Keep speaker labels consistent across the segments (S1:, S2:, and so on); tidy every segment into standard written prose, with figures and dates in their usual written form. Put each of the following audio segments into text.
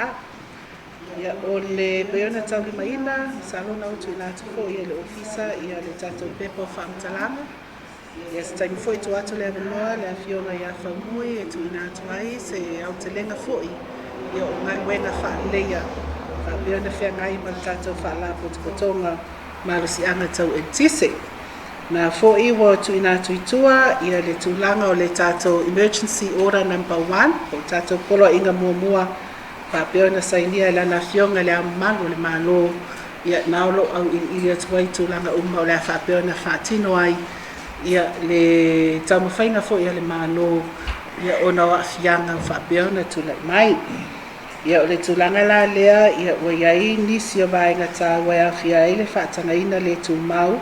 S1: a. Ia o le peona tau limaina, salona o tui nātu fo ia le ofisa ia le tatou pepa o whaamtalanga. Ia se taimi fo i tu atu le avanoa, le awhiona ia whaumui e tui nātu ai se au te lenga fo i. Ia o ngai wenga whaaleia, peona whia ngai ma le tatou whaalapo te kotonga marusi anga tau e tise. Na fo i wa tui nātu i tua, ia le tūlanga o le tatou emergency order number 1, o tatou polo inga mua peona sainia lana fionga le amalu le malo ia naolo au i atu ai tūlanga uma o le peona whaatino ai ia le taumawhainga fo ia le malo ia ona wa fianga peona tūlai mai ia o le tūlanga la lea ia ua iai nisi o vaenga tā wai awhia i le whaatangaina le tūmau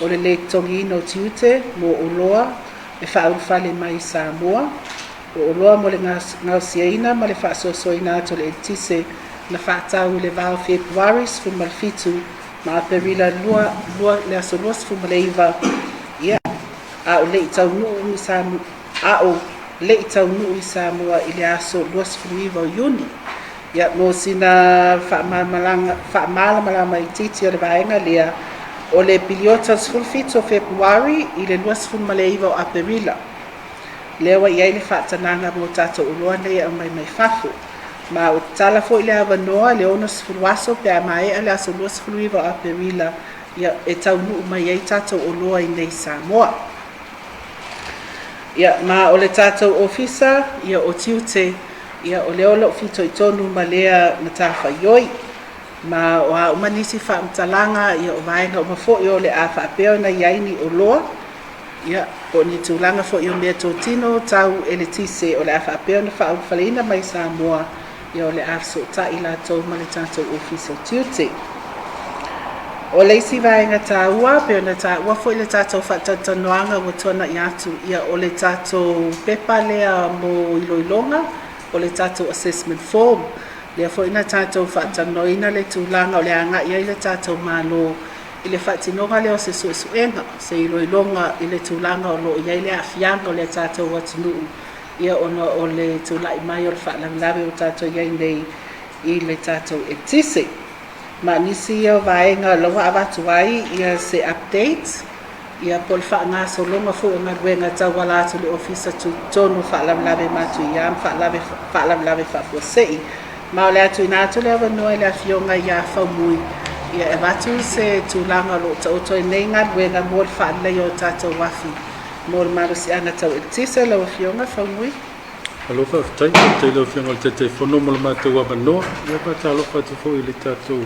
S1: o le tongi ino tiute mo oloa e whaurwhale mai Samoa o loa mo le ngausiaina ma le whaasosoina ato le tise na whaatau le vau Februari sfu malfitu ma perila lua le aso lua sfu maleiva ia a o le itau nuu i Samoa a o le itau nuu i Samoa i le aso lua sfu iwa o Iuni ia mo sina whaamalamalama i titi o le vaenga lea o le biliota sfu fitu o Februari i le lua sfu maleiva o Aperila lewa iai le whaatananga mo tato uloa nei au mai whafu. Ma o tala fo i le avanoa le ono sifuluaso pe a mai ale aso lua sifuluiva a perila ia e tau nuu mai iai tato uloa i nei Samoa. Ia ma o le tato ofisa ia o tiute ia o leolo fito i tonu ma lea na tafa ioi. Ma o a umanisi whaamtalanga ia o vaenga o mafo i o le a whaapeo na iai ni uloa. Ia, o ni tūlanga fo i o mea tō tino tau e le tise o le awhapeo na whaawhaleina mai Samoa ia o le afso ta i la tau ma le tātou ofisa tiute. O leisi vaenga tā ua, peo na tā ua fo i le tātou whaatanoanga o tona i atu ia o le tātou pepa lea mo iloilonga o le tātou assessment form. Lea fo ina tātou whaatanoina le tūlanga o le anga ia i le tātou malo i le whaatinoga leo se suenga, se iloilonga i le tūlanga o lo iai le awhianga o le tātou watunuu ia ono o le tūlai mai o le whaalamlawe o tātou iai nei i le tātou e tise. Ma nisi ia o vaenga lawa awatu ai ia se update ia po le whaangaso longa fu o ngaruenga tau wala atu le ofisa tonu whaalamlawe matu iam whaalamlawe whaafuasei. Ma o le atu inatu le awanua i le awhionga ia whaumui ia e watu se tūlanga lo tauto e nei ngaruenga mo le whaalei o tātou wafi mo le marusi anga tau e tise lau awhionga whaumui.
S2: Alo whaafitai, te lau awhionga le te whono mo le mātou awanoa ia pata alo whatu fo i le tātou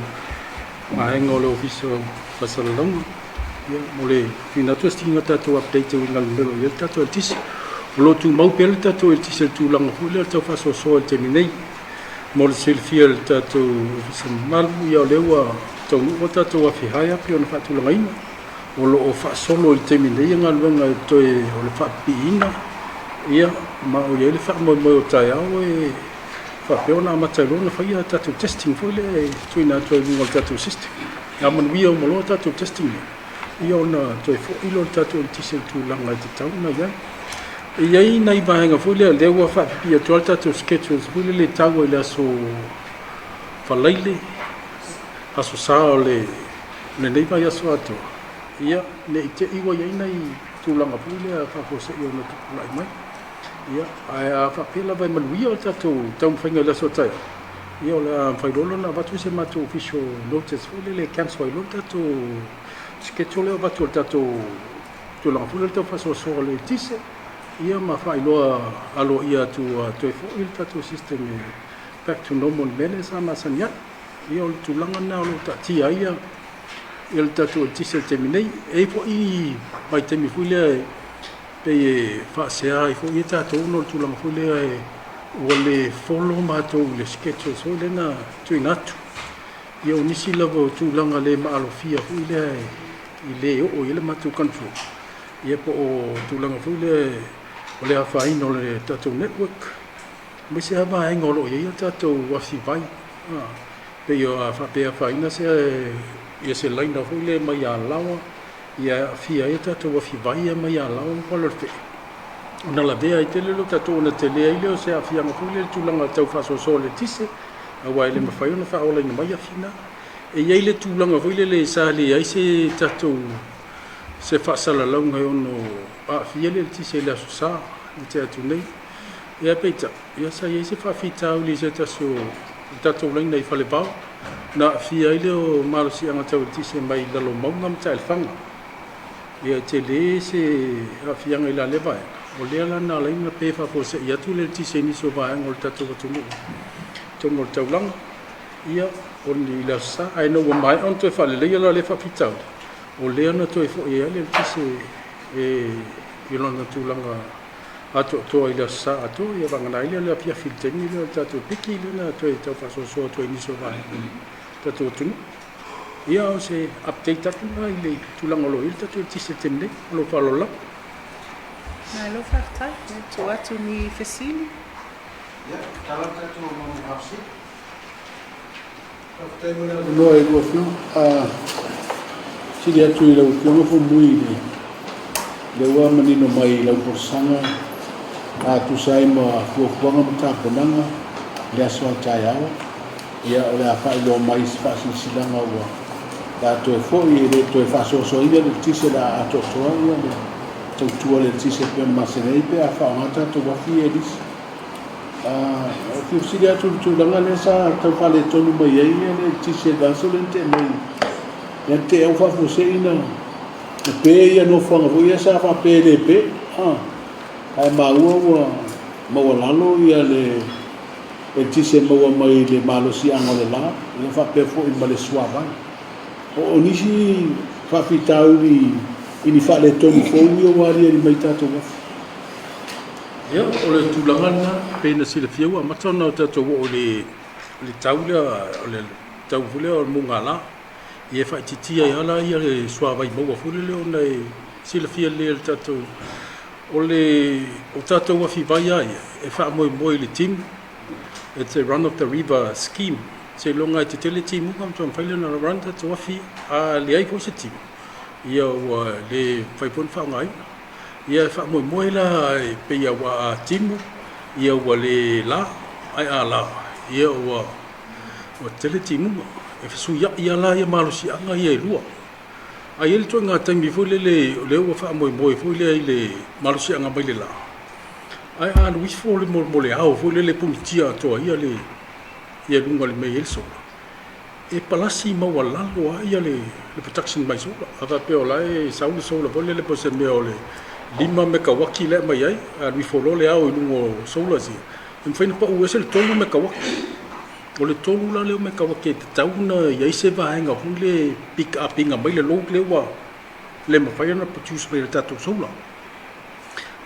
S2: mahenga o le ofisa Pasalalonga ia mo le whinatua stinga tātou update o ngalumelo ia tātou e tise o lo tū mau pele tātou e tise le tūlanga fu le tau whasosoa e te minei mo le silfia le tātou ofisa malu ia o lewa tau o tātou awhihaia pe o na whaatulangaina o lo o whaasolo i te minei ngaluenga e toe o le whaapiina ia ma o ia le whaamoe o tai au e whapeo na amatailo na whaia tātou testing fo le tuina toi munga le tātou system ia manuia o malo tātou testing ia o na toi fo ilo le tātou tise tūlanga i te tau na ia iai nei vaenga fo le lewa whaapipia toa le tātou schedules fo le tau i le aso whalaile aso sao le nei vai aso ato ia ne te iwa ia nei tūlanga pule a whakose i o na tukulai mai ia a whapela vai manuia o tātou tau whainga le aso tai ia o le whairolo na watu se mātou official notice fule le cancel i lo tātou schedule o watu o tātou tūlanga pule le tau whasosoa le tise ia ma whailoa alo ia tu toi fo il tātou system back to normal mele sa masania ia o le tūlanga na o lo tatia ia i le tātou tise te minei e po i mai te mifuile pe e whaasea i fo i tātou no le tūlanga fuile e o le follow mātou le schedule so le na tuinatu ia o nisi lava o tūlanga le maalofia fuile i le o i le mātou control ia po o tūlanga fuile o le awhaina o le tātou network me se hawa henga o lo ia tātou wafi vai pe yo whapea whaina se ia se laina fuile mai a lawa ia fia e tātou wafi vai mai a lawa mkwalorfe ona la vea i tele lo tātou ona tele ai leo se a fia ma fuile tūlanga tau whasoso le tise awa ele mawhai ona whaola ina mai a whina. E iei le tūlanga whaile le sa le ai se tatou se whaasala launga e ono a whia le tise le aso sa i te atu nei. Ia peita, ia sa iei se whawhitau li se tatou laina i whale pao. Na whia ile o marosi anga tau tise mai lalo maunga mta el whanga. Ia te le se a whianga i la lewa e. O lea la na laina pe whapose i atu le tise niso vaenga o le tatou watungu. Tongo le taulanga. Ia o ni la sa ai no wa mai on to whale le la le whapitau. O lea na to e fo e ale tise e ilona tūlanga ato to i la sa ato ia vangana ile le pia filteni le tatou piki le na to e tau whasoso to e niso vaenga. Tatou watungu. Ia o se update atu na ile tūlanga lo il tatou tise tenne lo whalola.
S1: Na lo whaftai, to atu ni Fesili.
S2: Ia, tala tatou mamu hapsi. Whaftai mona noa e lua whiu. Siri atu i lau kionga fo mui le ua manino mai lau porsanga. Tu sai ma fuafuanga ma tāponanga. Le aso a tai awa. Ia o le a whai lo mai si whasilanga ua. La to e fo i le to e whasoso ia le tise la ato toa ia le. Tau tua le tise pe masenei pe a whaangata to wafi e disi. Fiu siri atu tūlanga le sa tau whale tonu mai ei le tise daso le te mai. Ia te au whafose ina. E pe ia no whanga vo ia sa whape le pe. Ai maua ua maua lalo ia le e tise maua mai le malosi anga le la. Ia whape fo i ma le suava. O nisi whawhitau ini whale tonu fōui o wari ari mai tātou wafu. Ia, o le tūlangana, pēna sila whiau, a matana o tātou o le taulea, o le tauvulea o le munga la. Ia whaititia i ala ia le suawai maua fule leo nei sila whia le tātou. O tātou wafi vai ai, e wha moe le timu. It's a run of the river scheme. Se longa i te tele timu, kam tuam whaile na run tātou wafi, a le ai po se timu. Ia ua le whaipon whaongai. Ia moe la pe ia wa timu. Ia ua le la, ai a la. Ia ua tele timu. E whasu ia la ia malusi anga ia i lua. Ai ele toi ngā taimi fo le ua wha moe fo le malusi anga mai le la. Ai a nuis fo le mole au fo le pungitia atoa ia lunga le mei ele sola. E palasi maua lalo ia le protection mai sola. Ava pe o lai saule sola vole le pose me o le 5 mekawaki le mai ai. A lui folo le au i lungo sola zi. Im whaina pa uese le 3 mekawaki. O le 3 la leo mekawaki e te tauna iai se vaenga hui le pick up inga mai le log le wa le mawhaiana produce mai le tatou sola.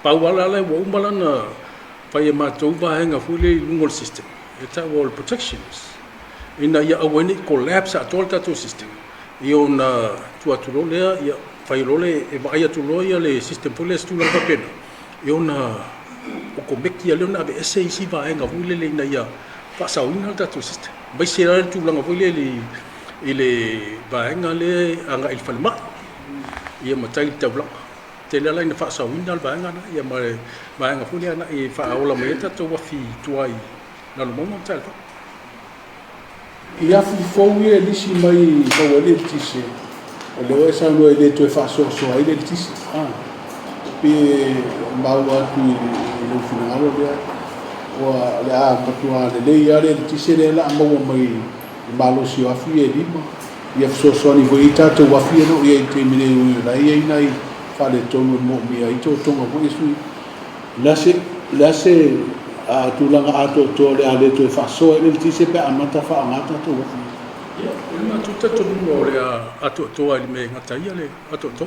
S2: Pau ala le wa umalana whai e mātou vaenga hui le lungo system. E tau o le protections. Ina ia awene collapse at all tatou system. Io na tuaturo lea ia whairole e mai atulo ia le system pole stula papena. Io na o komeki ia leo na abe ese isi vaenga hui le ina ia whasauina tatou system. Bai se rare tūlanga hui le le vaenga le anga il whalema. Ia matai li taulanga. Te lea laina whasauina al vaenga na ia mai vaenga hui le ana i whaola mai tatou wafi tuai na lumonga mtai alfa. Ia fou ia lisi mai kau ele tise. O leo e sa no ele to e whasoso ai le tise. Pe mau atu i le finalo lea. Wa le a matua le le ia le tise le la mau mai malosi o afi e lima. Ia whasoso ni voi tātou wafi e no ia i te mine ui la ia inai whale tonu mo mea i tō tonga voi sui. Lase a tūlanga ato tō le ale tō e whasoa e le tise pe amata whaangata tō wafi. Ia, ina tuta tonu o le ato tō ali me ngatai ale ato tō.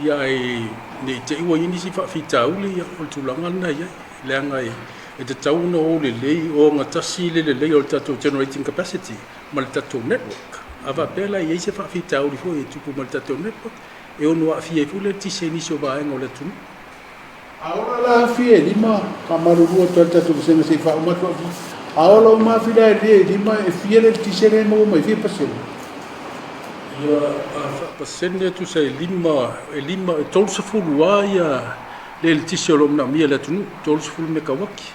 S2: Ia e nei te iwa inisi whawhita uli ia o tūlanga na ia. Leanga e te tauna o le lei o ngatasi le lei o le tatou generating capacity ma le tatou network. Awa pēla i eise whawhita uli fo e tupu ma le tatou network. E ono a fie fu le tise nisi o vaenga o le tunu. Aora la fie lima kamarurua toa tatou senga se wha umatua fi. Aora o maa fila e lima e fie le tise le mo mai fie pasene. Ia pasene tu se lima e tolsa fulu a ia le tise o lomna mia le tunu tolsa fulu me kawaki.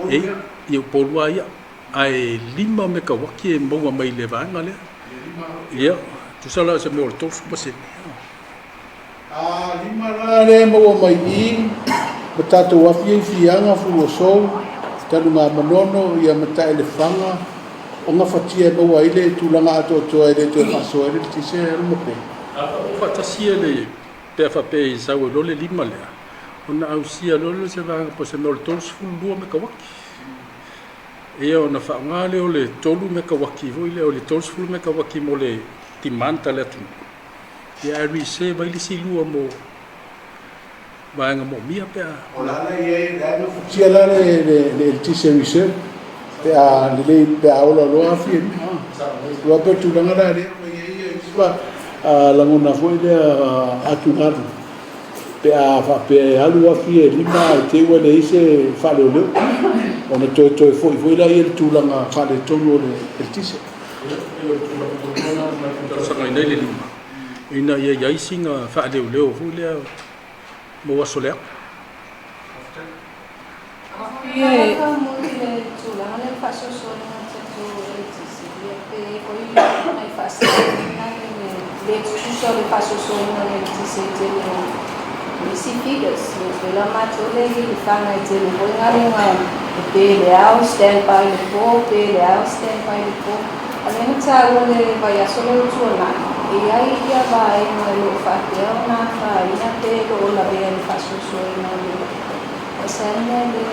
S2: E ia polua ia ai 5 megawaki e maua mai le vaega lea ia tusala se me o le tolu paseni
S3: lima la le maua mai I ma tatou afi ai fiaga fuasou talu gamanono ia ma taʻelefaga o gafatia e maua ai le tulaga atoatoa e le toe faasoa ai le tise aluma pe
S2: faatasia le pea faapea I sau e lo le 5 lea ona ausia lo se vaega po se me o le 32 megawaki ia ona faaogā le o le 3 megawaki foi le o le 30 megawaki mo le timanta le atu ia arise mai le silua mo vaega moʻomia pea
S3: o lana ia le fatia la le tise reserve pea lelei pea oloaloa afi ua pe tulaga la lea mai ia isipa lagona foi lea atugalu pea faapea alu afi e 5 e teu e leai se faaleoleo ona toe foʻi la ia le tulaga faaletolu o le tise
S2: saga inai le 5 ina ia iai siga faaleoleo foi lea mo aso lea
S4: Isi figures, pela matole que fanga e tele foi ngaringa pele ao stand by the poor, pele ao stand by the poor. Além de algo de vai a solo tuana. E aí ia vai no fatel na faina pelo o la bem faço soi na vida. Essa é de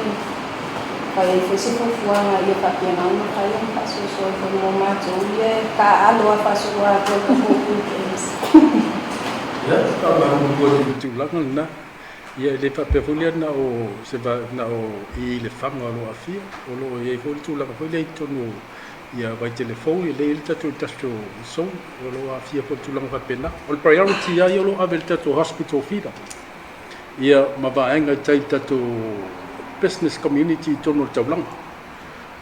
S4: vai fazer por fuanga e fatel na no vai faço soi como mato e ka alo faço o ato
S2: ia tulaga lana ia le faapefuli ana o se na o I le faga o lo afia o loo iai foi le tulaga foi le tonu ia vai telefoni le le tatou tasto sou o lo afia foi tulaga faapena o le priority ai o lo ave le tatou hospital fida ia ma vaega tai tatou business community tonu o le taulaga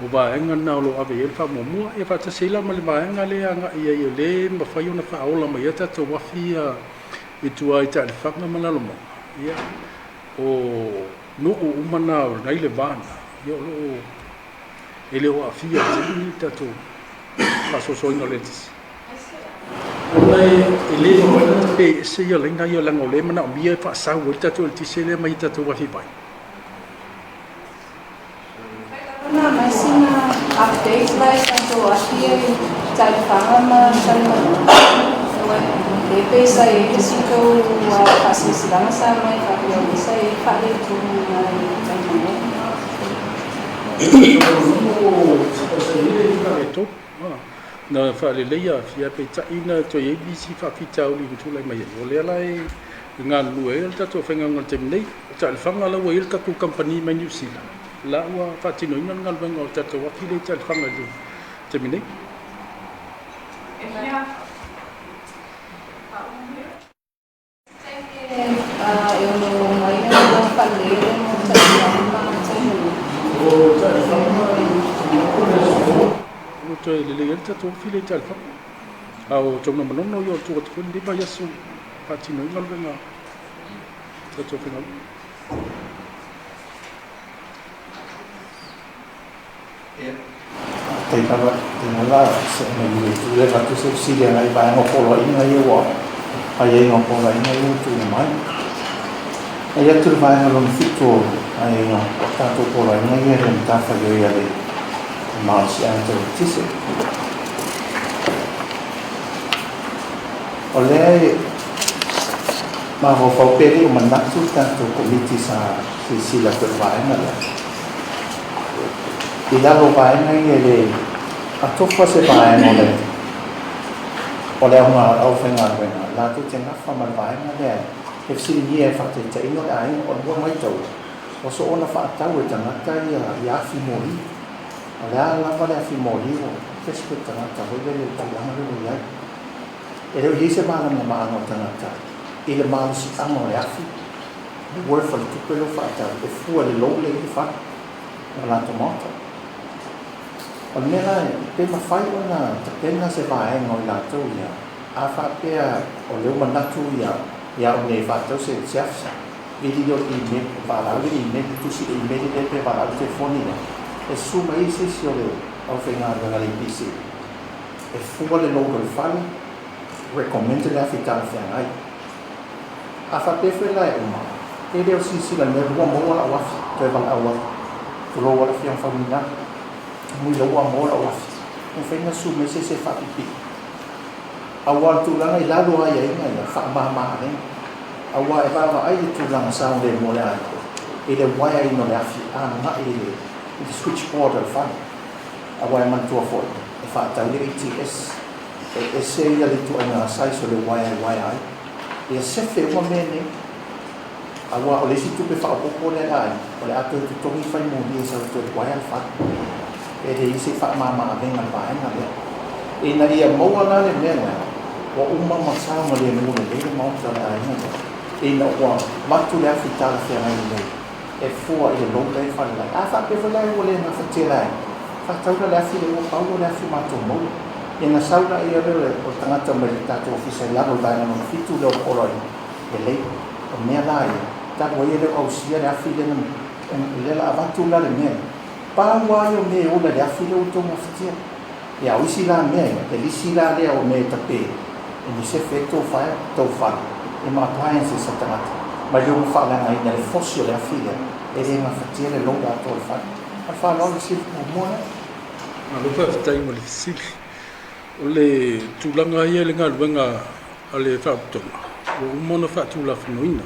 S2: o vaega na o lo ave ia le faamuamua ia faataseila ma le vaega le agaʻi ai o lē mafai ona faaola mai ia tatou afia e tua I taʻalefaga ma lalomaga ia o nuu umana o nai le vana ia o loo e le o afia tili tatou faasoasoaina o le tisi ona e lē mamaina pe ese ia laiga ia laga o lē manaʻomia e faasau ai le tatou le tisi lea mai tatou afi vai
S4: na masina update lai tatou afia I taʻalefaga ma talemanoa e pesa e ke siko a fasilisilaga sa mai faapioalisa e faaleitunu mai taimanoa
S2: na faalelei afia peitaʻi na toe ai lisi faafitauli matulai mai ai o lea la e galulue ai le tatou afaigaga le taimi nei o taʻalefaga lau ai le tatou company mai New Zealand la ua faatinoina le galuega o le tatou afi le taʻalefaga le taimi nei
S4: eu não mai não falei não
S2: o toe lelei ai le tatou afi le taʻalefaga a o tauna manono ia o tuatufuni lima iaso faatinoiga galuega tatou afaigaga
S5: Te kava te ngala se me tu le fatu se silia ngai ba ngo polo ina ia wa ai ngo polo ina ia tu mai ai tu vai ngo no fito ai ngo tato polo ina ia ren ta fa yo ia le ma si anto tise ole ma ho fa peri o manatu tanto komiti sa si sila tu vai na I lalo vaenga I le atofa se vaenga o le aunga au whenga wenga la tu te ngafa ma vaenga le e fsiri ni e whate te ingo e aing o lua mai tau o so ona whaatau e tangata I afi mori o le a lava le afi mori o fesco tangata hoi le taulanga le iai e reo hi se maana na maana o tangata I le maana si anga o le afi le werfa le tupelo whaatau e fua le lou le I wha o la tomata o mera pe mawhai o na tapena se vaenga o I lātou ia a whapea o leo manatu ia o nei whātau se tiafsa video I me whārawi I me tusi I me le pe whārawi te whoni e suma I se si o leo au whainga runga le PC. E fua le logo le whale, recommend le awhitala whengai. A whapewe lai uma, e reo sisila me rua moa la wafi, toi wang awa, tu loa la whiang whamina, mui loa moa la wafi, e whainga su me se whapipi. Awa tūlanga I lalo ai inga ia whaamaha ne. Awa e wawa ai tūlanga sao le mo le ai. E le wai ai no le awhi, nga e le switchboard al whani. Awa e mantua foi. E whaatau le ATS. E se ia le tu anga sai so le wai ai. E se fe ua mene. Awa o le si tupe whaapoko le ai. O le ato tu tongi whai mo di e sa tu wai al whani. E le isi whaamama venga vaenga le. E na ia maua na le mea. Wa umma masama le mo le mauta le ai nga. E na wa matu le afitala fe ai le. E fua I le lo le fa le. A fa pe vola o le na fa te lai. Fa tau le afi le o pau le afi matu mo. E na sauna I le o tangata me le tato ofisa la no dai no fitu le o loi. E le o mea lai. Ta wo le o sia le afi le le la avatu la le mea. Pa wa yo me o le afi le o to mo fitia. E a isi la mea. E lisi la le o me tape. E ni se fe tō whae, tō whare. E ma appliances sa tangata. Ma yo mo whaala ngai nere fosio le awhile. E re ma whatia le longa ato le whare. A whaala o le sili o moana.
S2: Ma lupa fitai mo le sili. O le tūlanga ia le ngā luenga a le whaaputanga. O umona whaatula whanoina.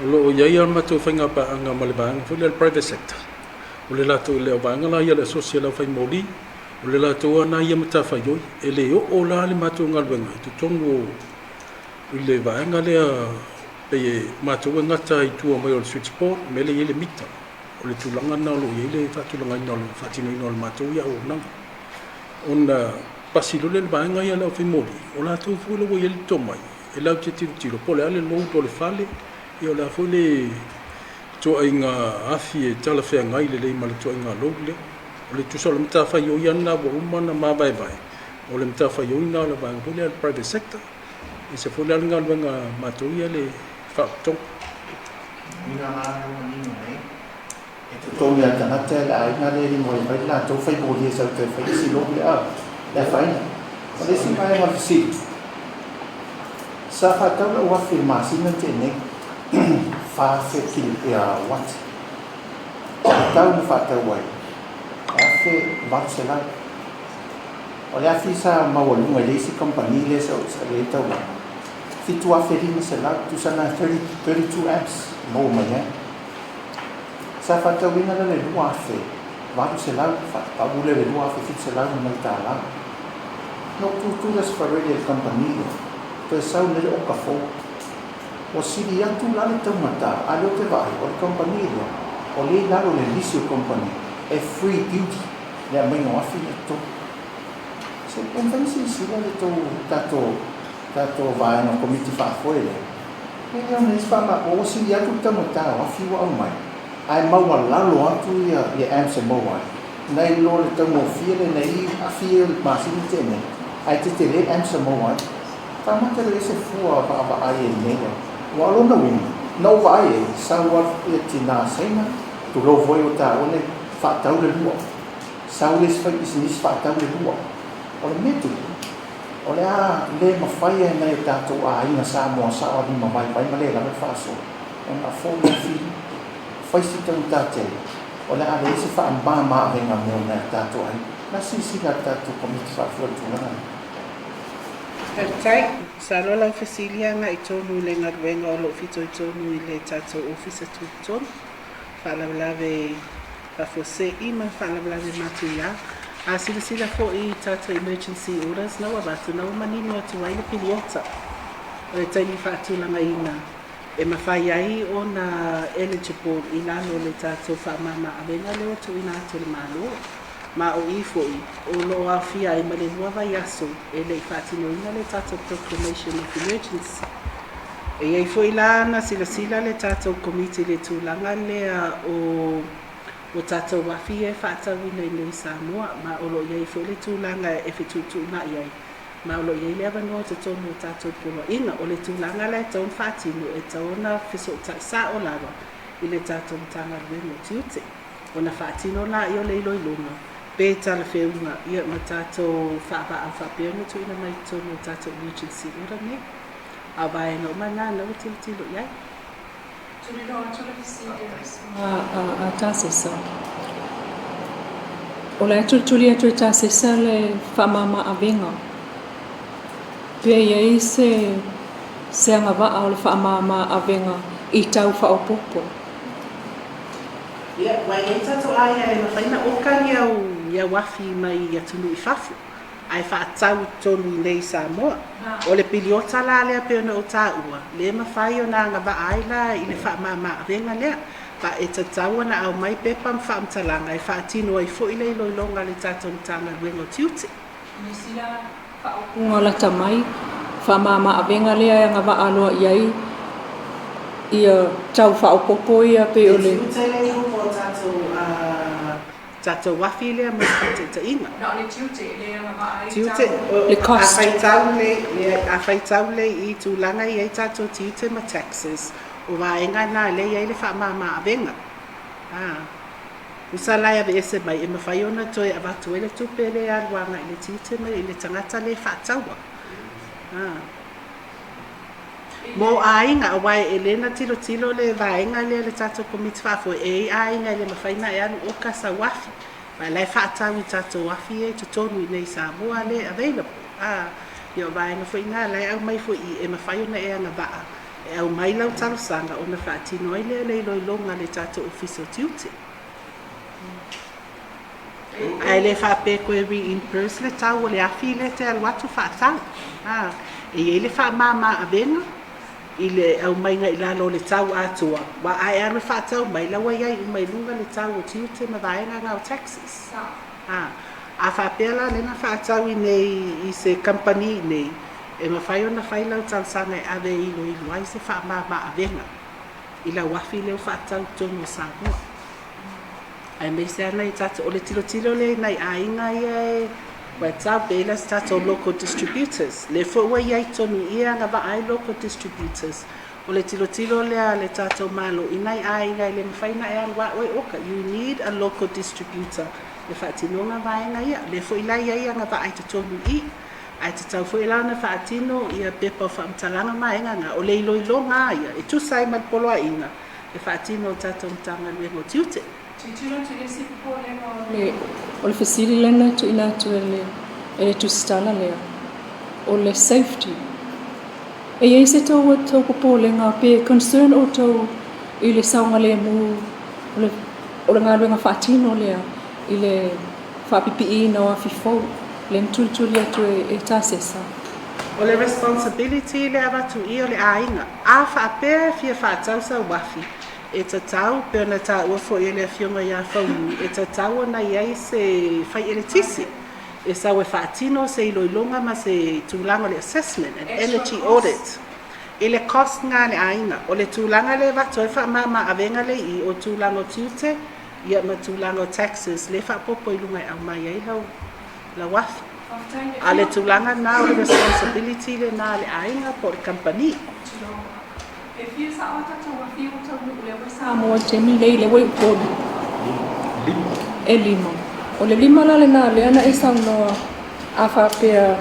S2: O lo o iai al mato whainga pa anga ma le baanga. Fule al private sector. O le lato le o baanga la ia le social au whai mori. O le lato ana ia matafa yoi, e le o la le matou ngaluenga, tu tonu o le vaenga lea pe e matou ngata I tua mai o le switchboard, me le ele mita, o le tulanga na lo i le fatulanga ina lo fatino ina le matou ia o nanga. Ona pasilo le vaenga ia lau whimori, o lato fuile o ele tomai, e lau te tiro, po le ale lo o le fale, e o la fuile toa inga afi e tala whea ngai le ma le toa inga lo le, o le tusa o le mtawha i o iana wa umana ma vai vai. O le mtawha i o ina o le vanga pule al private sector. E se fule alinga luenga matou ia le whaakutong.
S5: Ina ngā reo nina nei. E te tōmi a tangata le aina le ri moi mai la tō whai bōri e sau te whai isi lopi a. Le whaina. O le si mai ma fisi. Sa whatau la wafi masina te nei. Whawhe ki e a wat. Tau ni whatau wai. Afe Barcelona. O le afi sa mawalunga le isi company le sa le tau la. Fitu afe ringa sa la tu sana 32 amps mo mai ya. Sa fata winga le lua afe. Barcelona fa bule le lua afe fitu sa la no ta la. No tu das fa radio company. To sa le o kafo. O siri ya tu la le tau mata. Alo te vai o company. O le la le lisio company. E free duty le mai no afi to se pensi si le to tato vai no committee fa foi le e non es fa ma o si ya tutta mata afi wa mai ai mau la lo atu ya amse mo wa nei lo le tamo fiele nei afi ma si te ne ai te le amse mo wa fa ma te le se fu ba ai nei wa lo no vai sa wa e tina sena tu lo voi o ta one whaatau le lua. Saules whai isinis whaatau le lua. O le metu. O le a le mawhai e nei tātou a inga sa mua sa o ni mawai pai ma le la me whaaso. E nga fōi a whiri. Whai si tau tātou. O le a le isi wha amba maa venga meo nei tātou ai. Na si nga tātou komiti whaafua tūnanga.
S1: Tai, sa rola Fesilia nga I tonu le ngaruenga o lo fito I tonu I le tātou ofisa tūtonu. Whalawalawe Fafose ima whalawalawe matu ia. A sila fo I tata emergency orders na wabatu na umanini atu waile piliota. O le taimi whaatulanga ina. E mawhai ai o na eligible I lalo le tātou whamama awenga leo tu ina atu le malo. Ma o I foi, o lo a fia e male nuava yaso e le whaatino ina le tātou proclamation of emergency. E ai foi lana sila le tātou komiti le tūlanga lea o tātou wafi e whaatawina I Nui Samoa, ma o lo iai foi le tūlanga e whitutu na iai. Ma o lo iai lea wanoa te tonu o tātou pura ina o le tūlanga le taun whaatino e tauna whiso sa o lawa I le tātou tanga ruengo tiute. O na whaatino la I o le iloi lunga. pe tala feunga ia ma tātou whaapea tu ina mai tonu tātou emergency ora ne. A vai no mana no tilo iai.
S6: A tāsesa. O le tuli atu tāsesa le whamama a venga. Pea iei se anga waa o le whamama a venga I tau whaopopo.
S1: Ia, wai e tātou aia e mawhaina okani au ia wafi mai ia tunu I whafu. Ai whaatau tonu nei Samoa. O le piliota la lea peona o tāua. Le mawhai o nā ngā waa aila I le whamama a venga lea. Pa e tatau ana au mai pepa mwhaamtalanga e whaatino ai fo I le iloilonga le tātou tanga ruengo tiuti.
S6: Nisila whaopunga lata mai, whamama a venga lea ngā waa aloa iai, ia tau whaopopo ia pe o le.
S1: Tiuti le iho tātou wafi lea mai te inga.
S6: Na o le tiute lea ngā waa ai
S1: Tiute,
S6: le cost.
S1: A whaitau le I tūlanga I tātou tiute ma taxes. O waenga nā le iai le whamama a venga. Usa lai ave ese mai e mawhai ona toi a watu ele tupe le aruanga I le tiute mai I le tangata le whaataua. Mo ainga a wai e lena tilo le waenga le tātou komiti whafo e ainga le mawhaina e anu oka sa wafi. Vai lai whaatau I tātou wafi e tutonu I nei Samoa le available. Ia waenga fo inga lai au mai fo I e mawhai ona e anga waa. E au mai lau talo sanga o na whaatino ai le loilonga le tātou official duty. Ai le whape koe reimburse le tau o le afi le te alwatu whaatau. E le whaamama a venga. I le au mai ngai lalo le tau atua. Wa ai anu whaatau mai lawa iai I mai lunga le tau o duty ma vaenga ngau taxes. A whapela le na whaatau I nei I se company nei. E mawhai o na whailau tausanga e ave I lo ai se whaamama a venga. I la wafi leo whaatau tonu o Samoa. Ai mei se ana I tātou o le tilo le nei a inga ia wa tau pēla se tātou local distributors. Le fōua iai tonu ia ngā wa ai local distributors. O le tilo lea le tātou malo I nei a inga I le mawhaina e alwa oi oka. You need a local distributor. Le whaatino ngā waenga ia. Le fōi lai ia ngā wa ai te tonu I. Ai te tau fo ila na whaatino ia pepa whaamtalanga maenga ngā o le iloilo ngā ia e tu sai man poloa inga e whaatino tātou mtanga luengo tiute.
S6: O le fasiri lena tu ina tu ele tu stala lea o le safety. E ei se tau popo le ngā pe concern o tau I le saunga le mu o le ngā luenga whaatino lea I le whaapipi na o fifou. Le mtultuli atu e tāsesa.
S1: O le responsibility le avatu I o le ainga. A whaapea fia whaatau sa wafi. E tatau pe ona tā ua fo I le fionga ia whaunui. E tatau na iai se whai ele tisi. E sa we whaatino se iloilonga ma se tūlanga le assessment and energy audit. I le cost ngā le ainga. O le tūlanga le watu e whaamama avenga le I o tūlanga o tiute. Ia ma tūlanga o taxes. Le whaapopo I lunga au mai ai lau. La wafi. A le tūlanga nā o le responsibility le nā le ainga po le company.
S6: E fia sa o tata wafi o tau nuku le wasa Samoa temi lei le wei upodu. E lima. O le lima la le nā le ana e saunoa a whapea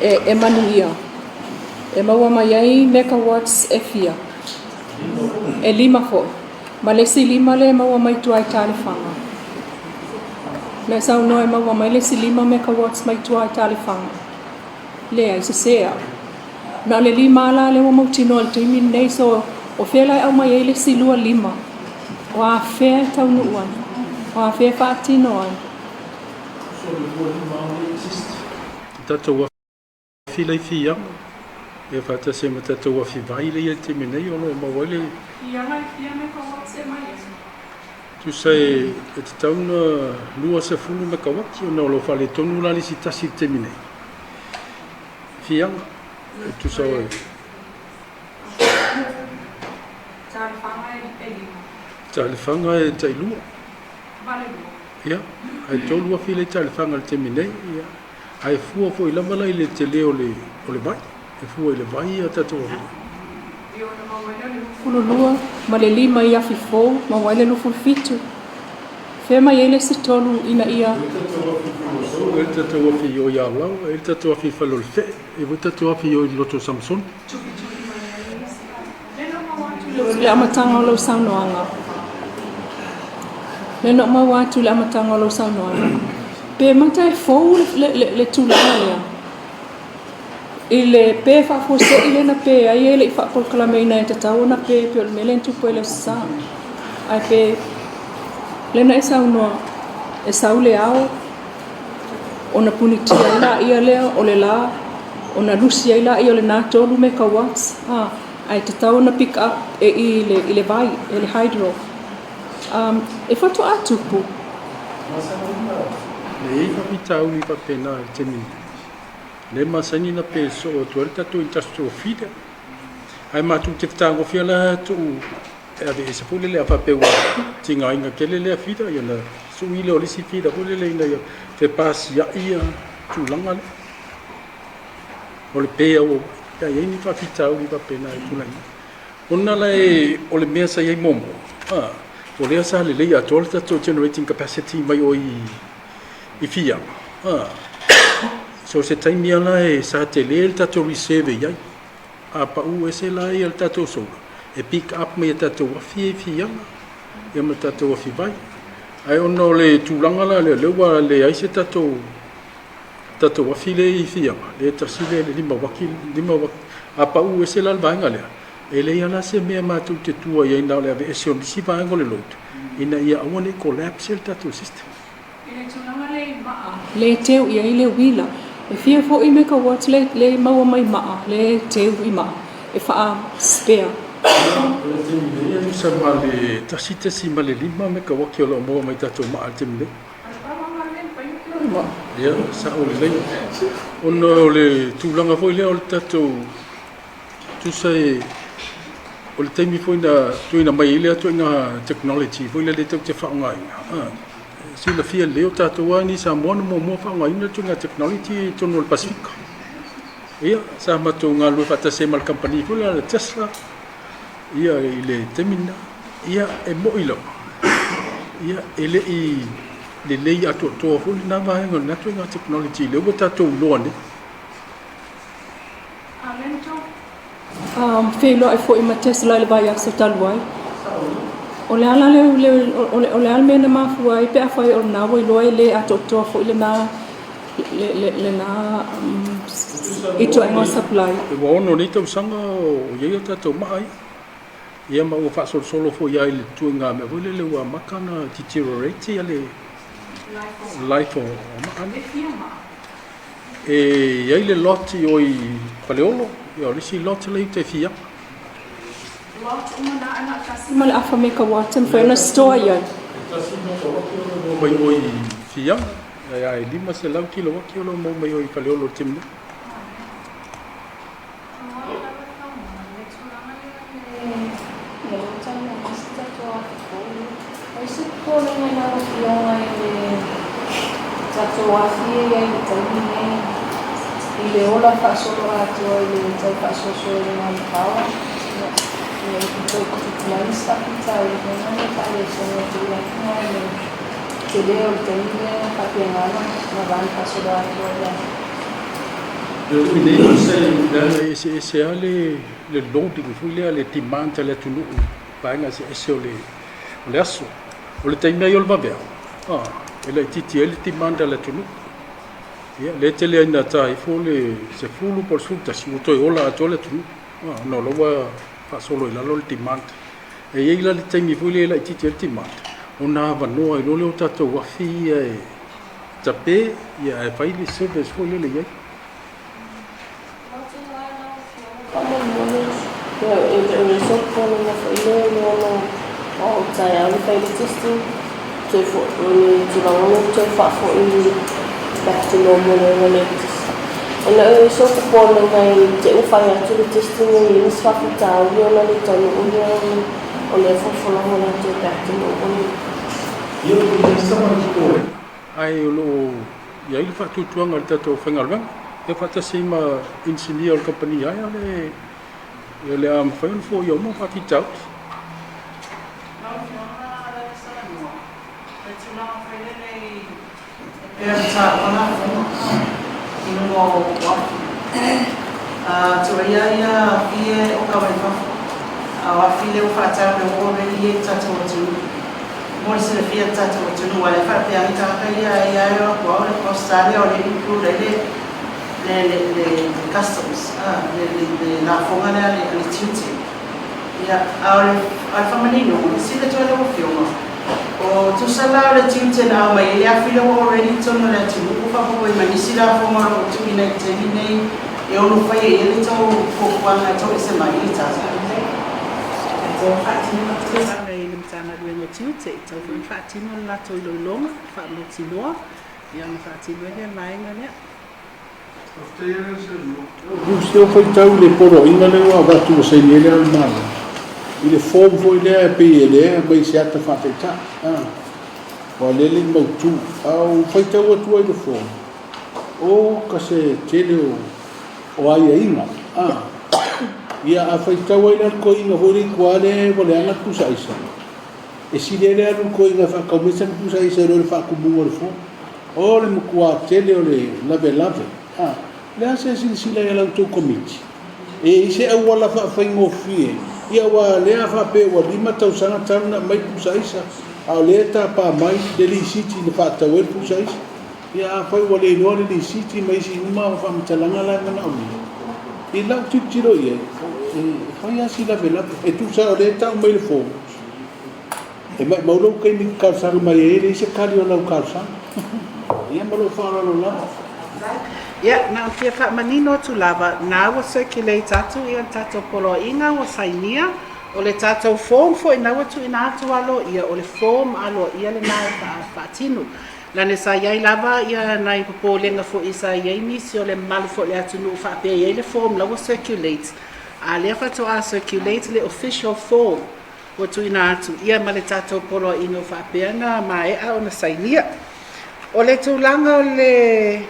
S6: e manu ia. E maua mai ai megawatts e fia. E lima foi. Ma le si lima le maua mai tuai tāle whanga. Me sau noe maua mai le si 5 megawatts mai tua I tale whanga. Lea I se sea. Na le 5 la le wa mautino al teimi nei so o whelai au mai le si 5. O a whea tau nuuan. O a whea whaatino an.
S2: Tātou wafi lai fia. E whata se ma tātou wafi vai le ia te menei o no mawale.
S6: Ia mai 5 megawatts e mai.
S2: Tu sai e te tauna lua se fulu me kawaki o na lo fale tonu la si tasi te mine. Fianga. E tu sa oi. Tale whanga e tai lua. Ia. Ai tau lua file tale whanga te mine. Ia. Ai fua fo I lama lai le te leo o le vai. E fua I le vai a tatoa.
S6: Fululua, ma le 5 I afi fou, ma waile no fulfitu. Fe mai ele se tolu ina ia.
S2: Ele tatou afi o ia lau, ele tatou afi falol fe, e voi tatou afi o loto Samson.
S6: Le amatanga o lau saunoanga. Le no mau atu le amatanga o lau saunoanga. Pe mata e fou le tūlanga lea. I le pe whafose i le na pe, ai ele i whapolkalame ina e tatau na pe, pe o le mele ntupo e le sa. Ai pe, le na e saunoa, e sau le au, o na punitia ila ia lea o le la, o na lusia ila ia o le nātolu me ka wats. Ai tatau na pick up e i le vai, e le hydro. E whatu atupu.
S2: Le i whapitau ni papena e te mini. Le masani na pe so o tuare tatou i tasto o fide. Ai matu te whatango whiala tu e ave e se pule le a whapewa. Tinga inga kele le a fide, ia na suile o lisi fide, pule le ina ia te pasi ia ia tu langa le. O le pea o, ia ia ni whapitau ni papena e tulai. Ona la e o le mea sa iei momo. O lea sa le lei ato le tatou generating capacity mai o i fia. So se taimi ala e sa te le tatou reserve iai. A pa u e se la e al tatou sola. E pick up mai e tatou wafi e fia. Ia ma tatou wafi vai. Ai ono le tūlanga la le lewa le aise tatou wafi le i fia. Le tasi le lima waki. A pa u e se la vaenga lea. E le ala se mea mātou te tua iai nao le ave e se on si vaenga le lotu. Ina ia awane collapse el tatou system.
S6: Le teu ia i le wila. E fia fo i me ka wats le maua mai maa. Le teu i maa. E wha spare.
S2: Ia sa ma le tasita si ma le lima me ka waki o la moa mai tatou maa al te mine. Ia, sa o le lei. Ono o le tūlanga fo i lea o le tatou tu sai o le taimi foi na tuina mai ile atu inga technology foi le tau te whaonga inga. Si la fia leo tātou ni sa moana mo whaonga inga tu inga technology tono le Pasifika. Ia, sa matou ngā lue whatase mal company foi la Tesla. Ia i le temina. Ia e mo ilo. Ia e le i le lei atu toa foi na vaenga na tu inga technology leo tātou loa ni.
S6: Whelo e fo i ma Tesla le vai aso taluai. O le ala o le alme na mafua i pe a whai o na wai loa le ato toa fo i le na i to ingo supply.
S2: E wa ono ni tau sanga o iei tatou maai. Ia ma ua whaasol solo fo iai le tu ngā me wile le ua makana deteriorate ia le life o maana. E iei le loti o i Paleolo. Ia lisi loti le te fia.
S6: Ma le afa me ka watan whai na store iai.
S2: Mai o i fia. Ia e lima se lau kilo waki o lo mo mai o i Paleolo timne.
S4: I le ola whaasolo atua i le tau whaasoso i le ngāi kawa. Ia i tau kutukulani sapita i le ngāi kawa i songa tu i akina i le te leo i te ine kapi ngana na vani whaasolo atua i le.
S2: Ese a le loading fui lea le timanta le tunu paenga se ese o le aso. O le taimea i o le mawea. E le titi e le timanta le tunu. Ia, le tele aina tai fo le se fulu por sulta si o toi ola ato le tunu. No loa whaasolo i lalo le timanta. E iei la le taimi fui le lai titi e le timanta. O nā wanoa i lole o tatou wafi ia e tape ia e whai le service fo le iei.
S7: E sopo na whaile no o tai au whai le testing. Toi fo le turango toi whafo i back to normal related. Ona e so ko pona ngai te ufai atu le testing i le sfafita o ona le tonu o le fofola ona te back to normal.
S2: Ia o sama ko ai o lo ia i fatu tuanga le tatou whengalwanga. E whatasi ma engineer o company ai ale le am whain fo i o mo whakitau.
S1: Pea ta ona ino mo wafi. Tua ia fie o ka waifafu. Wafi leo whaatau me o rei e tata o tunu. Mori sila fia tata o tunu. Wale whapea i taka ia e aero kua o le Australia o le include le customs. Le la fonga le tiute. Ia au whamanino. Sila tua leo fioma. O tu sala le tiute na mai ia file o already tonu le tunu. Ufa popo i manisi la fonga o tu ina i teni nei. E ono whai e ele tau kukuanga tau e se mai i tata. Tau whaatino tanga e lim tanga ruenga tiute. Tau whaatino la tau loilonga. Whaamotinoa. Ia na whaatino e lea maenga lea.
S3: Steu foi tau le poro inga le wa watu o sei ele al mala. I le form foi lea pe ele mai se ata whaateta. Wa lele mautu. Au foi tau atua i le form. O ka se tele o ai inga. Ia a fai tau ai ko inga hori kua le wale anga kusa isa. E si lele anu ko inga whakaumesa kusa isa ro le whakamunga le form. O le mukua tele o le lave. Lea se sila ia lau tau komiti. E ise au wala whaingo fie. Ia wa lea whape wa 5 tausanga tauna mai kusa isa. Au lea ta pa mai le li siti na whaatau e kusa isa. Ia a whai wa le inoa le li siti mai si uma o whamitalanga la ngana au ni. I lau titiro ia. Whai asi lave. E tu sa o lea tau mai le fōmu. E mai maulau kai ni karsanga mai e le ise kari o lau karsanga. Ia malo whaara lo lava.
S1: Ia, na o kia whaamanino tu lava, nā wa circulate atu ia tātou polo inga wa sainia, o le tātou form fo ina watu ina atu alo ia, o le form alo ia le nā whaatinu. Lane sa iai lava ia nai popo lenga fo isa iai nisi o le malu fo le atu nu whaapea iai le form la wa circulate. A lea whatu a circulate le official form watu ina atu ia ma le tātou polo inga whaapea na mae a o na sainia. O le tūlanga o le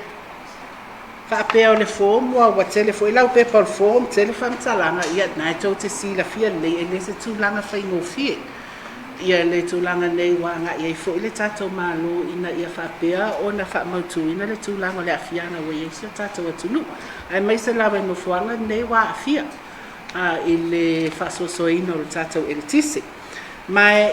S1: whaapea o le form wa tele fo ilau pepa o le form tele whamtalanga ia nai tau te sila fia le e le se tūlanga whaingo fie. Ia le tūlanga nei wa nga ia i fo i le tātou malo ina ia whaapea o na whaamautu ina le tūlanga o le afianga wa iei sio tātou atunu. Ai mai se lawa i mofuanga nei wa afia i le whasosoina o le tātou e le tisi. Mai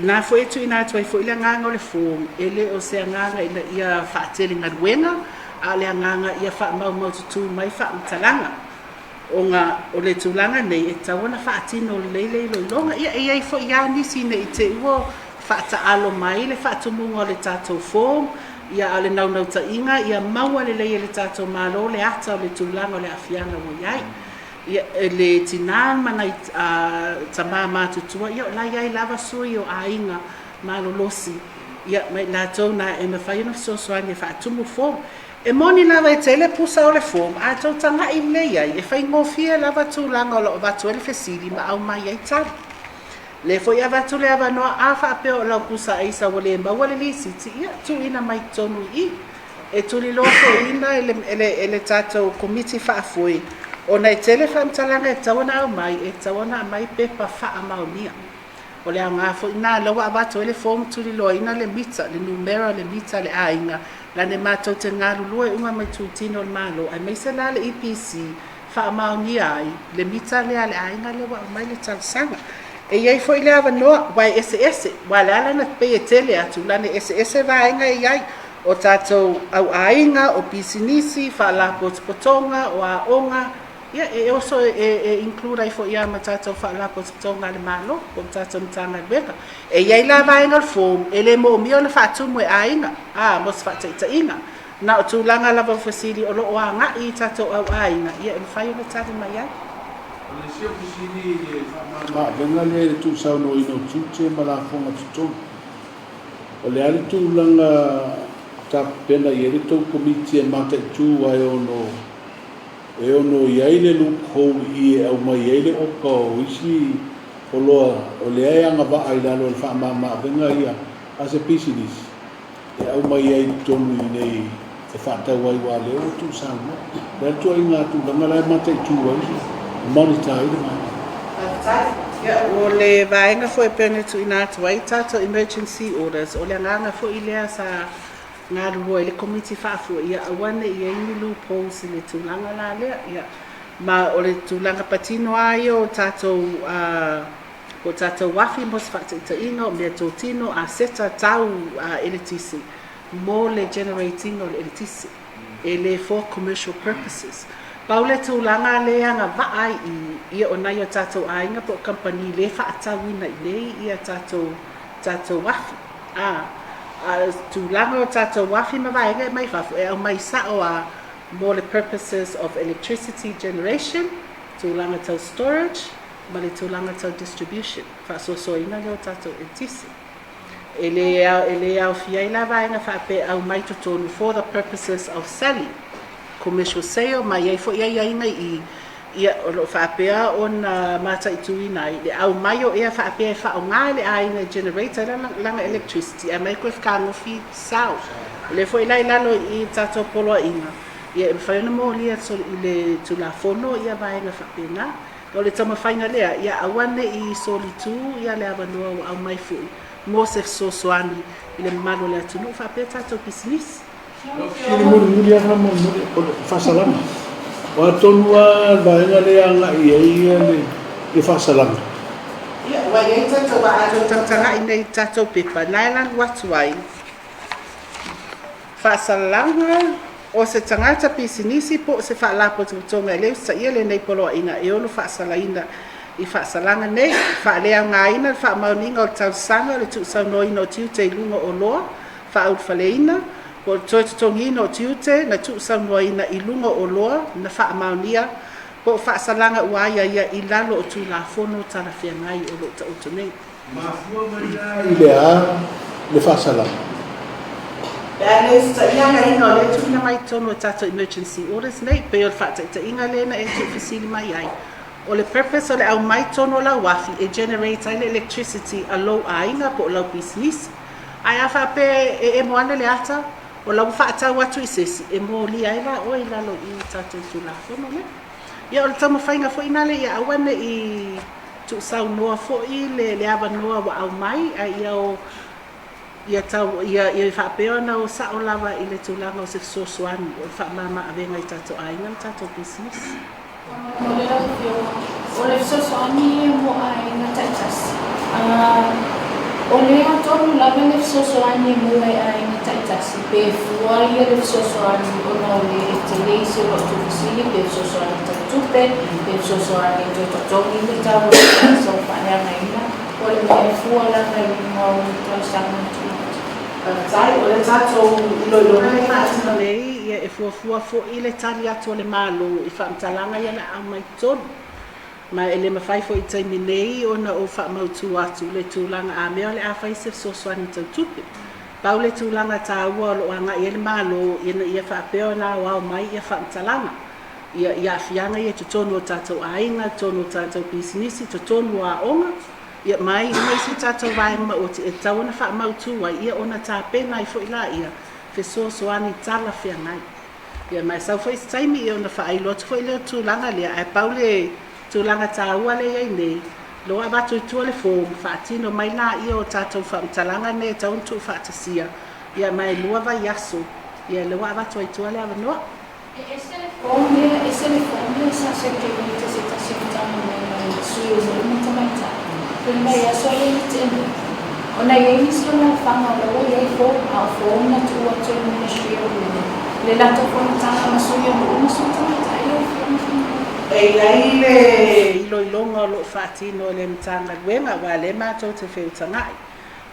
S1: na fo etu ina atu ai fo ile nganga o le form ele o se nganga ina ia whaatele ngaruenga a le nganga ia whaamau tutu mai whaamtalanga o le tūlanga nei e tawana whaatino leile loilonga ia e ai fo ia nisi nei te uo whaataalo mai le whaatumunga o le tātou form ia a le naunauta inga ia maua le leile le tātou malo le ata o le tūlanga o le afianga mo iai ia le tinan mana tama matutua ia la ia lava sui o ainga malolosi ia mai la tona e me fai no so soani fa tumu form e moni lava e tele pusa o le form a tau tanga i le ia e fai ngofia lava tūlanga o lo vatu ele fesiri ma au mai ai tari le foi a vatu le ava noa a fa apeo lau pusa aisa wale ma wale li siti ia tu ina mai tonu i e tuli lofo ina ele tatou komiti fa afoi o nei tele whamtalanga e tawana au mai, e tawana mai pepa wha maunia. O le anga fo ina lawa abato ele form tuli loa ina le mita, le numera, le mita, le ainga, la ne mato te ngaru lua unga mai tutino le malo, ai mai se la le EPC, wha maunia ai, le mita le ainga le wa mai le talsanga. E iei fo ile ava noa, wai SS, wai le ala na pe e tele atu, la ne SS va ainga e iai, o tatou au ainga, o pisinisi, wha la potoponga, o a onga, ia e oso e include ai fo ia matata fa la potonga le malo o tata mtanga beka e ia la vainga form ele mo mi ona fa tu mo ainga mo fa ta inga na tu langa la fasili o lo nga I tata au ainga ia e fa yo tata mai ia
S3: le sio fasili ma venga le tu sa no ino tuche mala fonga tu o le ali tu langa ta pena ieri to komiti e mate tu ai ono e ono iai le loophole I au mai iai le oka o isi o loa o le ai anga wa ai lalo le whaamama venga ia a se pisinis e au mai iai tonu I nei e whaatau ai wa leo tu sango le tu ai ngā tu langa lai mate tu ai monita ai le mai
S1: o le vaenga fo e pene tu ina tu ai tato emergency orders o le nganga fo I lea sa ngā rua le community whaafu ia awane ia ini loopholes le tūlanga la lea ia ma o le tūlanga patino ai o tātou wafi mo se whaataitainga o mea tō tino a seta tau eletisi mo le generating o le eletisi e le for commercial purposes. Pau le tūlanga lea ngā vaai ia o nai o tātou ainga po company le whaatawina i nei ia tātou wafi. Tūlanga o tātou wafi ma vaenga mai whafu e au mai sao more the purposes of electricity generation, tūlanga tau storage, ma le tūlanga tau distribution. Whaasosoina leo tātou e tisi. E le au fiai la vaenga whaape au mai totonu for the purposes of selling. Commercial sale, ma iei fo ia inga ia o lo whaapea o na mata i tuina i le au mai o ea whaapea e whao ngā le aina generator langa electricity a mai koe whakangofi sao. Le fo ilai lalo i tātou poloa inga. Ia e whaiona mō lia i le tula fono ia vaenga whaapea ngā. O le tama whainga lea, ia awane i soli tū, ia le awanua o au mai fui. Mō se sosoani i le malo le atunu whaapea tātou business.
S3: Kini muri ana mo muri o fasalama. Wa tonua vaenga le anga ia le fasalama.
S1: Ia wa ia tātou wa ato tangtanga i nei tātou pepa. Nailan watuai. Fasalanga o se tangata pisinisi po se whaalapo tutonga e leo sa ia le nei poloa inga e ono whaasalaina i whaasalanga nei. Whaalea ngaina, whaamauninga o tau sanga le tu sau noina o tiu te lunga o loa. Whaau whaleina. O toi tongina o tiute na tu saunoina i lunga o loa na whaamaunia po whaasalanga uaia ia i lalo o tu la fono tala whiangai o lo ta utonei.
S3: Mafua mai i le a le whaasalanga.
S1: Le sta ianga ina o le tuna mai tono tato emergency orders nei pe o whaataita inga lena e tu fasili mai ai. O le purpose o le au mai tono la wafi e generate ai le electricity a low a inga po lau business. Ai a whape e moana le ata o lau whaatau atu i sesi, e mō li aila o i lalo i tātou tū la whono le. Ia o le tamu whainga fo ina le, ia awane i tu sau noa fo i le awa noa wa au mai, a ia o ia tau, ia whaapeo na o sa o lawa i le tūlanga o se sosuani, o whaamama a venga i tātou ainga, tātou business.
S8: O le rau pio, o le sosuani e mo ainga taitasi. O lea tonu lawa le sosoani e mua e ainga taitasi pe fua ia le sosoani o na o le te leise o tu fisili pe sosoani tatupe pe sosoani te totongi le tawa le so whanea ngaina o le mea fua lana i ngā o tau sanga tu.
S1: Tai o le tātou iloilona le mātina nei ia e fuafua fo i le tali atu o le malo i whaamtalanga ia na au mai tonu. Ma ele mawhai fo i taimi nei o na o whaamautu atu le tūlanga a mea le a whai se sosoani tau tupe. Pau le tūlanga tā ua lo anga i ele malo i na ia whaapeo na wao mai ia whaamtalanga. Ia whianga ia tutonu o tātou ainga, tonu o tātou bisinisi, tutonu a onga. Ia mai si tātou vaenga o te e tau na whaamautu wa ia ona tā pena i fo i la ia fe sosoani tala whiangai. Ia mai sau fo i taimi i ona whaailotu fo i leo tūlanga lea e pau le tūlanga tā ua le iei nei, lo a batu i tua le fōmu, whaatino mai nā ia o tātou whaamtalanga nei tauntu whaatasia, ia mai lua vai aso, ia lo a batu i tua le awanoa.
S8: Ese le fōmu sa se ke wita se ta se kitana mai sui o zoi mata mai ta. Pui mai aso e ni te ene. O na iei nisi o na whanga o lo iei fōmu, a fōmu na tua te ministry o lene. Le lato fōmu tāna ma sui o lo umasu tāna ta i o fōmu.
S1: E lai le iloilonga o lo whaatino le mtanga luenga wa le mātou te whiutangai.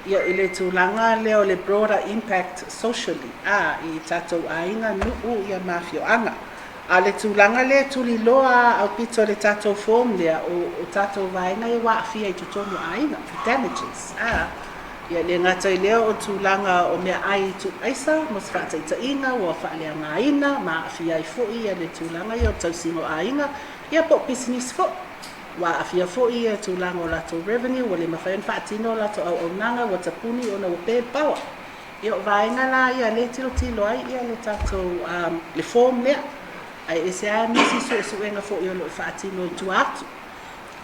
S1: Ia i le tūlanga leo le broader impact socially, i tātou ainga nuu ia mawhioanga. A le tūlanga le tuli loa au pito le tātou form lea o tātou vaenga i waafia i tutonu ainga, for damages. Ia le ngata i leo o tūlanga o mea ai tu aisa, mos whaataita inga, o whaalea ngā ina, ma awhia i fo ia le tūlanga i o tausingo a inga, ia po business fo. Wa awhia fo ia tūlanga o lato revenue, o le mawhain whaatino o lato au nanga, o tapuni o na o pē pawa. Ia o vaenga la ia le tilo ai, ia le tātou le form lea. Ai ese a misi su enga fo i o lo whaatino i tu atu.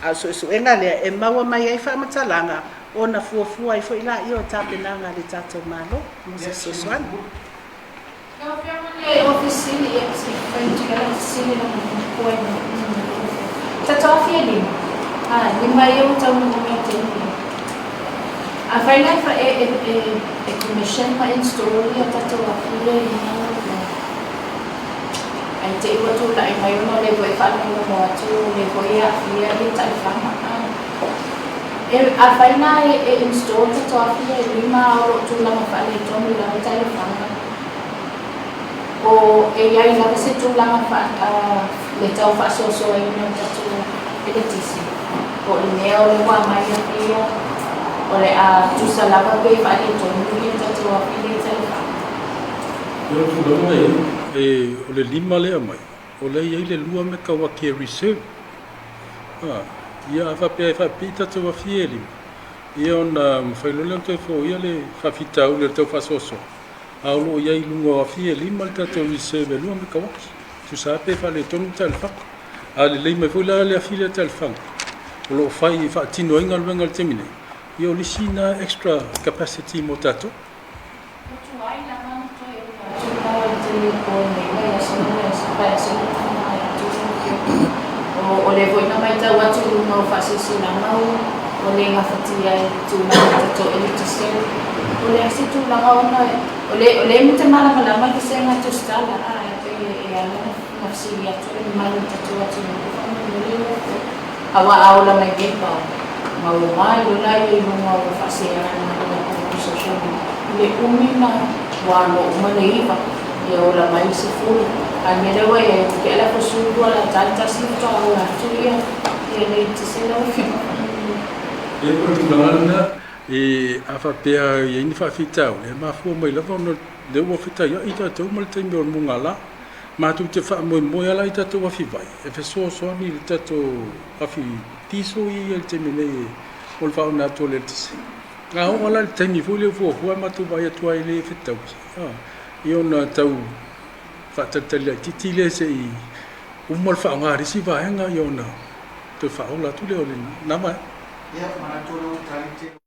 S1: A su enga lea e maua mai ai whaamatalanga, o na fuafua i fo ila i o tāpenanga le tātou malo, mo se sosuani.
S8: Kau fianga le office ni ya si pentingnya sini nak kuat ni. Tetapi ni, ni mai eu tahu moment ni. Afaina fa commission pa install ya tetapi ni. Ai te iwa tu lai mai no le voi fa no mo tu le voi ya ia le tai fa ma. Afaina install tetapi lima euro tu lama fa le tu la tai fa. O ai la se tu lama fa le tau fa so ai no tu ele tisi. O le neo le wa mai ia o le tu sala pa pe fa le tu ni tu le tai fa.
S2: Yo tu lo mai o le lima le mai. O le ia le lua me ka waki reserve. Ia fa pita tu wa fieli. Ia ona mfailole to fo ia le fa fita o le tau fa soso. Aulo ia lungo wa fieli mal ta to reserve lua me ka waki. Tu sa pe fa le tonu tal fa. Ale le me fula le afile tal fa. O lo fai fa tino ingal bengal temine. Ia le sina extra capacity mo tato.
S8: O le voi na mai tau atu no fasisi na mau o le ngafatia tu na to electricity o le asi tu la ona o le mita mala mala mai se nga tu stala e ala na si ya tu mai tu atu awa aula mai ke pa mau mai lo lai no mau fasia na social le umina wa no maneiva e ora mai se fu a mera wa e ke la fosu la tanta si to la tuia e le tse la fi
S2: e ko ngana e afa pea e ni fa fitau e ma fu mai la no de wo fita ya ita to mal te mo ngala ma tu te fa mo ya la ita to wa fi vai e fe so ni ita to afi tiso i el te mene ol fa na to le tse a o la te ni fu le fu ma tu vai to ai le fitau io na tau fatatali titile se i umol fa ngari si va nga io na to fa ola tu le na ma
S5: ya mana to lo talite